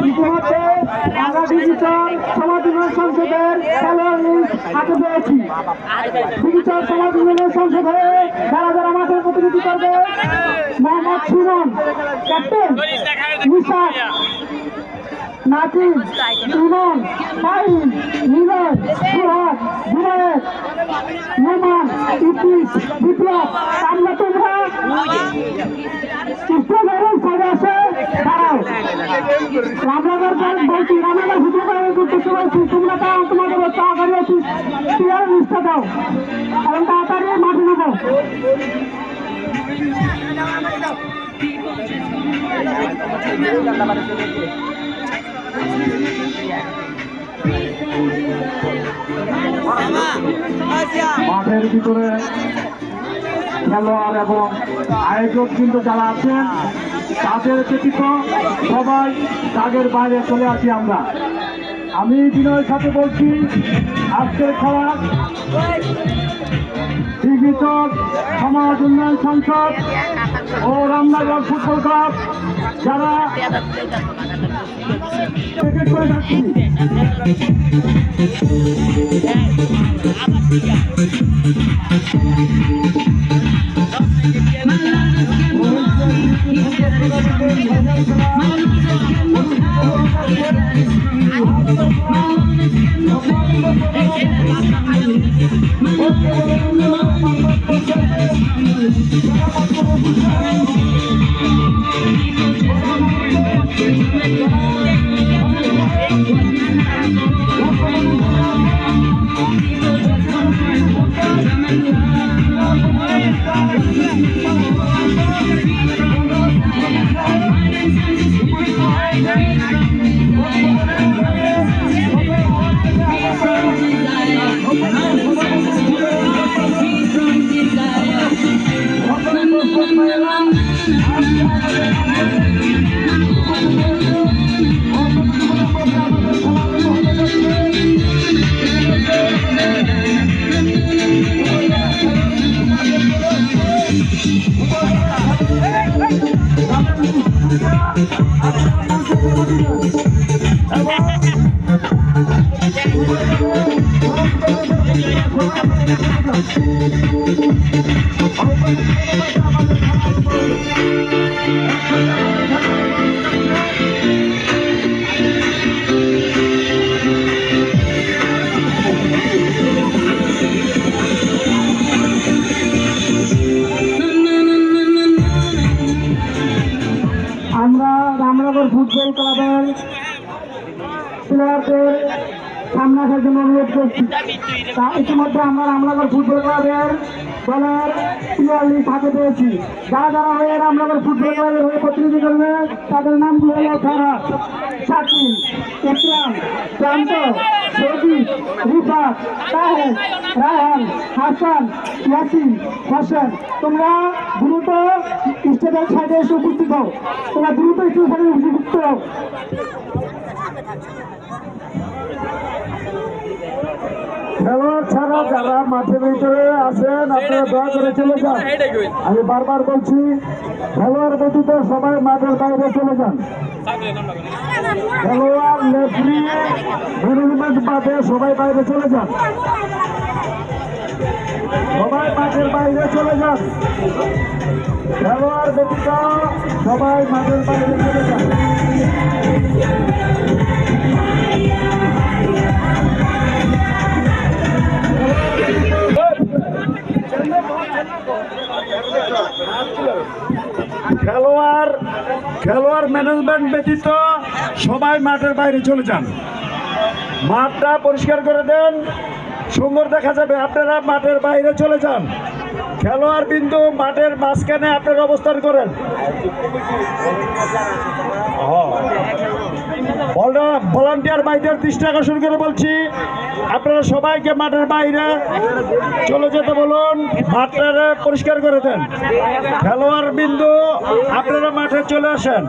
ইতিমধ্যে আমরা ডিজিটাল সমাজ উন্নয়ন সংসদের খেলোয়াড় হাতে পেয়েছি। ডিজিটাল সমাজ উন্নয়ন সংসদে যারা যারা মাঠের প্রতিনিধি করবে: মোহাম্মদ সুমন, ক্যাপ্টেন; নিশাদ, নাকিব, ইমন, ফাহিম, নিলয়, সুহাগ, জুনায়েদ, নোমান, ইতিশ, বিপ্লব। আমরা তোমরা স্টেডিয়ামের সাইডে আসে দাঁড়াও। রামনগর বলছি, রামনগর হুজুরের উদ্দেশ্যে বলছি, তোমরা তাও তোমাদের তাড়াতাড়ি আছি, প্লেয়ার লিস্টটা দাও এবং তাড়াতাড়ি মাঠে নেবো। মাঠের ভিতরে খেলোয়াড় এবং আয়োজক কিন্তু যারা আছেন তাদের ব্যতীত সবাই দাগের বাইরে চলে আসি আমরা। আমি বিনয়ের সাথে বলছি, আজকের খেলা ডিজিটাল সমাজ উন্নয়ন সংসদ ও রামনগর ফুটবল ক্লাব যারা করে যাচ্ছি। আমরা রামনগর ফুটবল ক্লাবের প্লেয়ারদের সামনে আসার জন্য অনুরোধ করছি। তা ইতিমধ্যে আমরা রামনগর ফুটবল ক্লাবের দলের প্লেয়ার লিস্ট হাতে পেয়েছি। যারা যারা হয়ে রামনগর ফুটবল ক্লাবের হয়ে প্রতিনিধি করবে তাদের নামগুলো হল: ফরহাদ, শাকিল, ইকরাম, প্রান্ত, সজিব, রিফাত, তাহের, রায়হান, হাসান, ইয়াসিন, হোসেন। তোমরা দ্রুত স্টেজের সাইডে এসে উপস্থিত হও। তোমরা দ্রুত স্টেজের সাইডে উপস্থিত হও। খেলোয়াড় ছাড়া যারা মাঠের ভিতরে আছেন আপনারা দয়া করে চলে যান। আমি বারবার বলছি, খেলোয়াড় ব্যতীত সবাই মাঠের বাইরে চলে যান। খেলোয়াড়, রেফারি, ম্যানেজমেন্ট বাদে সবাই বাইরে চলে যান। সবাই মাঠের বাইরে চলে যান। খেলোয়াড় ব্যতীত সবাই মাঠের বাইরে চলে যান। খেলোয়াড় ম্যানেজমেন্ট ব্যতীত সবাই মাঠের বাইরে চলে যান। মাঠটা পরিষ্কার করে দেন, সুন্দর দেখা যাবে। আপনারা মাঠের বাইরে চলে যান। খেলোয়াড় বিন্দু মাঠের মাঝখানে আপনারা অবস্থান করেন। ভলান্টিয়ার ভাইদের দৃষ্টি আকর্ষণ করে বলছি, আপনারা সবাইকে মাঠের বাইরে চলে যেতে বলুন। মাঠটা পরিষ্কার করে দেন। খেলোয়াড় বিন্দু আপনারা মাঠে চলে আসেন।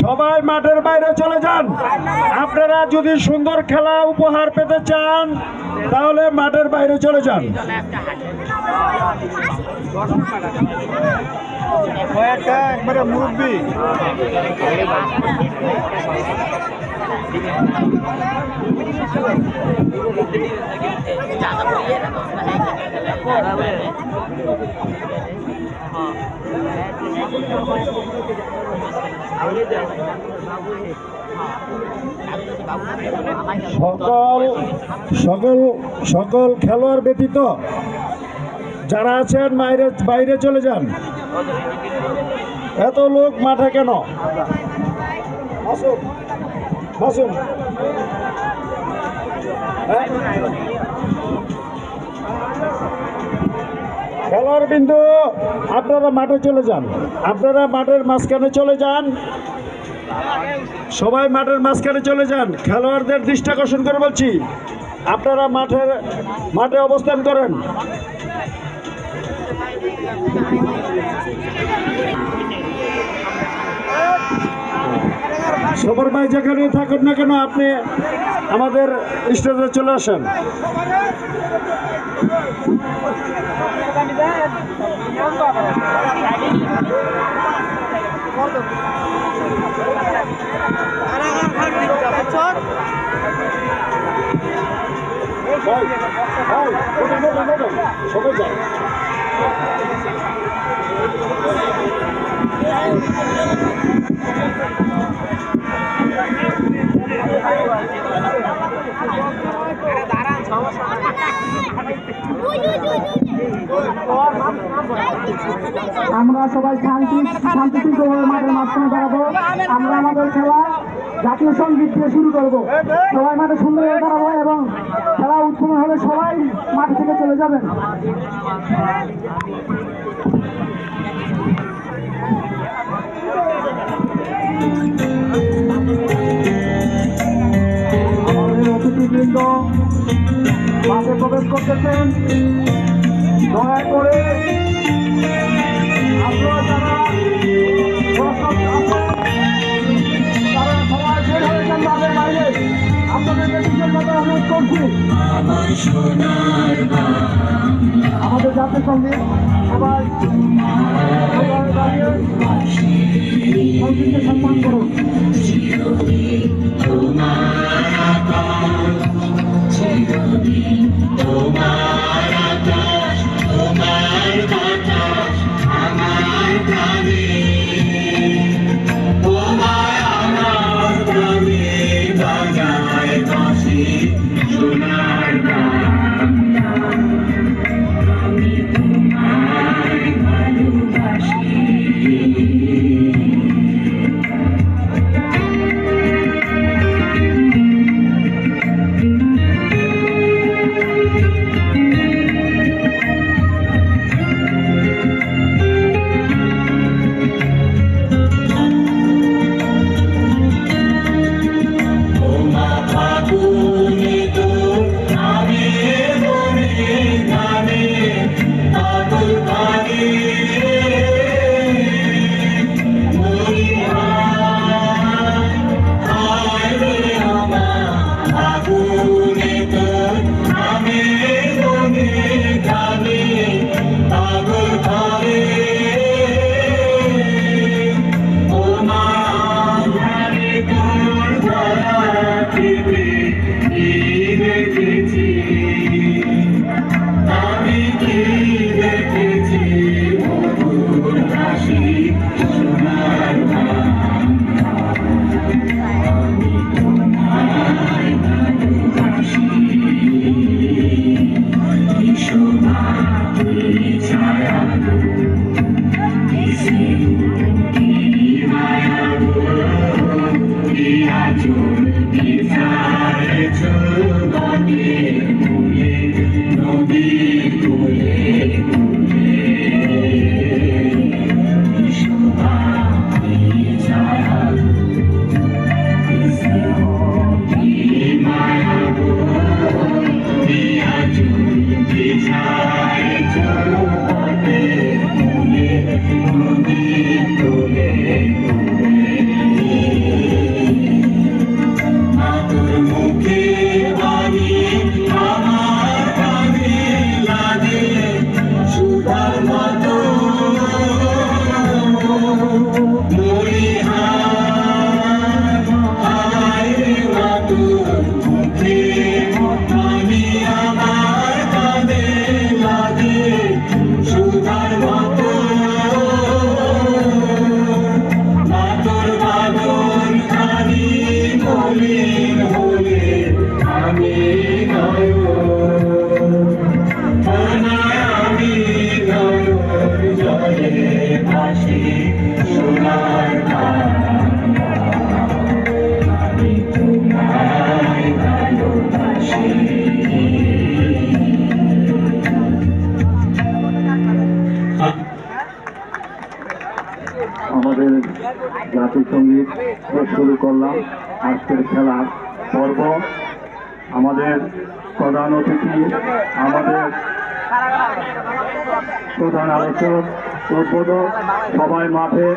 সবাই মাঠের বাইরে চলে যান। আপনারা যদি সুন্দর খেলা উপহার পেতে চান তাহলে মাঠের বাইরে চলে যান। কয়েকটা একবারে মুরব্বী সকল সকল সকল খেলোয়াড় ব্যতীত যারা আছেন বাইরে বাইরে চলে যান। এত লোক মাঠে কেন? আসুন আসুন। হ্যাঁ? খেলোয়াড় বিন্দু আপনারা মাঠে চলে যান, আপনারা মাঠের মাঝখানে চলে যান, সবাই মাঠের মাঝখানে চলে যান। খেলোয়াড়দের দৃষ্টি আকর্ষণ করে বলছি, আপনারা মাঠে অবস্থান করেন। সবার ভাই যেখানে থাকুন না কেন, আপনি আমাদের স্টেজে চলে আসেন। সবাই যায়। আমরা সবাই শান্তিপূর্ণভাবে মাঠের মাঝখানে দাঁড়াবো। আমরা আমাদের খেলা জাতীয় সঙ্গীত দিয়ে শুরু করবো। সবাই মাঠে সুন্দরভাবে দাঁড়াবো এবং খেলা উৎপন্ন হলে সবাই মাঠ থেকে চলে যাবেন। আমাদের অতিথিবৃন্দ মাঠে প্রবেশ করতেছেন। দয়া করে আপনারা যারা সবাই বের হয়ে যান মাঠের বাইরে। আপনাদেরকে বিশেষভাবে অনুরোধ করছি, আমাদের জাতীয় সঙ্গীত সবাই দাঁড়িয়ে সঙ্গীতকে সম্মান করুন। আমাদের জাতীয় সঙ্গীত শুরু করলাম আজকের খেলার পর্ব। আমাদের প্রধান অতিথি, আমাদের প্রধান আলোচক, উদ্বোধক সবাই মাঠে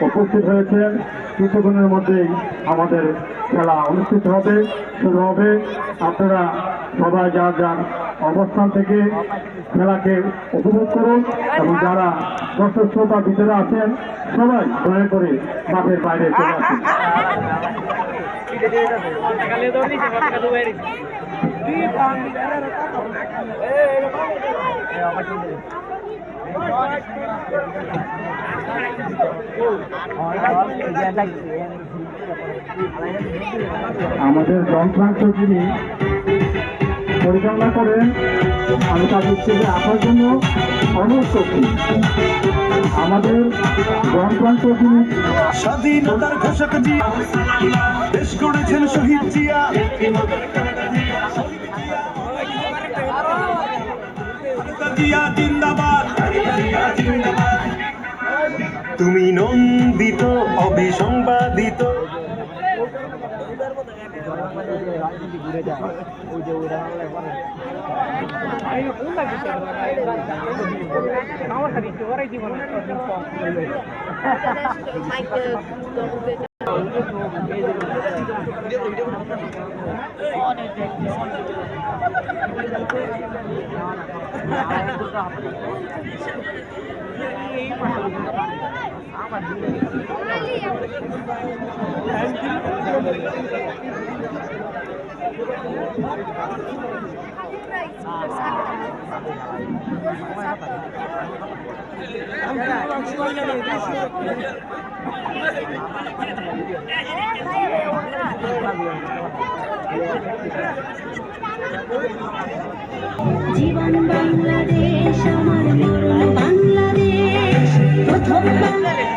উপস্থিত হয়েছেন। কিছুক্ষণের মধ্যেই আমাদের খেলা অনুষ্ঠিত হবে, শুরু হবে। আপনারা সবাই যার যার অবস্থান থেকে খেলাকে উপভোগ করুন এবং যারা দর্শক শ্রোতার ভিতরে আছেন সবাই দয়া করে মাঠের বাইরে চলে আসুন। আমাদের যন্ত্রাংশ যিনি পরিচালনা করেন, আমি তাদের স্টেজে আসার জন্য অনুরোধ করছি। আমাদের যন্ত্রাংশ যিনি স্বাধীনতার ঘোষক জিয়া, দেশ গড়েছেন শহীদ জিয়া। জিয়া জিন্দাবাদ, তুমি নন্দিত অবিসংবাদিত। জীবন বাংলাদেশ আমার মরণ বাংলাদেশ প্রথম বাংলাদেশ।